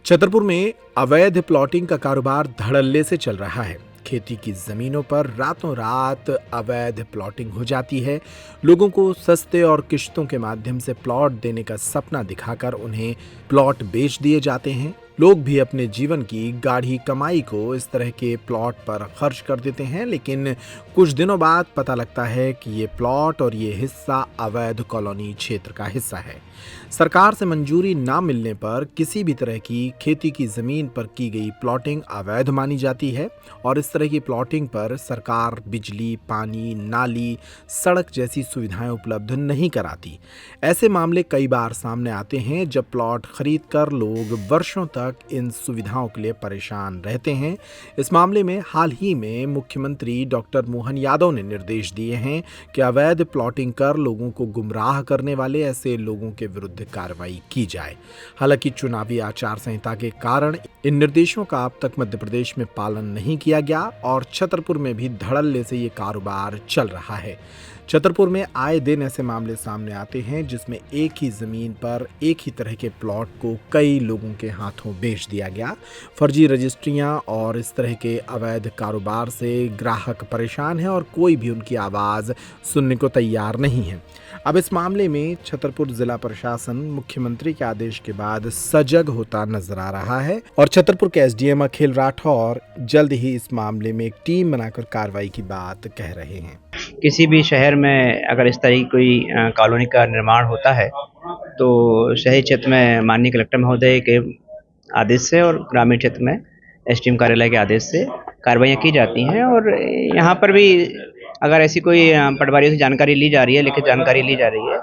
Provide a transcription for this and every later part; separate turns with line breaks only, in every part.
छतरपुर में अवैध प्लॉटिंग का कारोबार धड़ल्ले से चल रहा है। खेती की जमीनों पर रातों रात अवैध प्लॉटिंग हो जाती है। लोगों को सस्ते और किश्तों के माध्यम से प्लॉट देने का सपना दिखाकर उन्हें प्लॉट बेच दिए जाते हैं। लोग भी अपने जीवन की गाढ़ी कमाई को इस तरह के प्लॉट पर खर्च कर देते हैं, लेकिन कुछ दिनों बाद पता लगता है कि ये प्लॉट और ये हिस्सा अवैध कॉलोनी क्षेत्र का हिस्सा है। सरकार से मंजूरी ना मिलने पर किसी भी तरह की खेती की जमीन पर की गई प्लॉटिंग अवैध मानी जाती है और इस तरह की प्लॉटिंग पर सरकार बिजली, पानी, नाली, सड़क जैसी सुविधाएं उपलब्ध नहीं कराती। ऐसे मामले कई बार सामने आते हैं जब प्लॉट खरीदकर लोग वर्षों तक इन सुविधाओं के लिए परेशान रहते हैं। इस मामले में हाल ही में मुख्यमंत्री डॉक्टर मोहन यादव ने निर्देश दिए हैं कि अवैध प्लॉटिंग कर लोगों को गुमराह करने वाले ऐसे लोगों के विरुद्ध कार्रवाई की जाए। हालांकि चुनावी आचार संहिता के कारण इन निर्देशों का अब तक मध्य प्रदेश में पालन नहीं किया गया और छतरपुर में भी धड़ल्ले से ये कारोबार चल रहा है। छतरपुर में आए दिन ऐसे मामले सामने आते हैं जिसमें एक ही जमीन पर एक ही तरह के प्लॉट को कई लोगों के हाथों बेच दिया गया। फर्जी रजिस्ट्रियां और इस तरह के अवैध कारोबार से ग्राहक परेशान हैं और कोई भी उनकी आवाज़ सुनने को तैयार नहीं है। अब इस मामले में छतरपुर जिला प्रशासन मुख्यमंत्री के आदेश के बाद सजग होता नजर आ रहा है और छतरपुर के एसडीएम अखिल राठौर जल्द ही इस मामले में एक टीम बनाकर कार्रवाई की बात कह रहे हैं।
किसी भी शहर में अगर इस तरह की कोई कॉलोनी का निर्माण होता है तो शहरी क्षेत्र में माननीय कलेक्टर महोदय के आदेश से और ग्रामीण क्षेत्र में एसडीएम कार्यालय के आदेश से कार्रवाइयाँ की जाती हैं। और यहाँ पर भी अगर ऐसी कोई पटवारियों से जानकारी ली जा रही है, लिखित जानकारी ली जा रही है,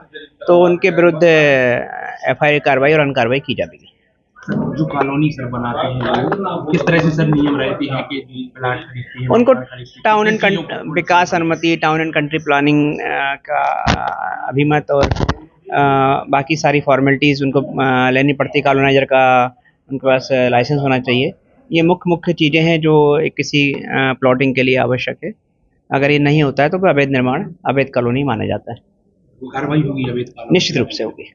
तो उनके विरुद्ध एफआईआर कार्रवाई और अन्य कार्रवाई की जाएगी।
जो कॉलोनी सर बनाते हैं लोग, किस तरह से सर नियम रहते हैं कि प्लाट खरीदते हैं
उनको टाउन एंड विकास अनुमति, टाउन एंड कंट्री प्लानिंग का अभिमत और बाकी सारी फॉर्मेलिटीज़ उनको लेनी पड़ती। कॉलोनाइजर का उनके पास लाइसेंस होना चाहिए। ये मुख्य चीज़ें हैं जो एक किसी प्लॉटिंग के लिए आवश्यक है। अगर ये नहीं होता है तो अवैध निर्माण, अवैध कॉलोनी माना जाता है।
कार्रवाई होगी अवैध कॉलोनी?
निश्चित रूप से होगी।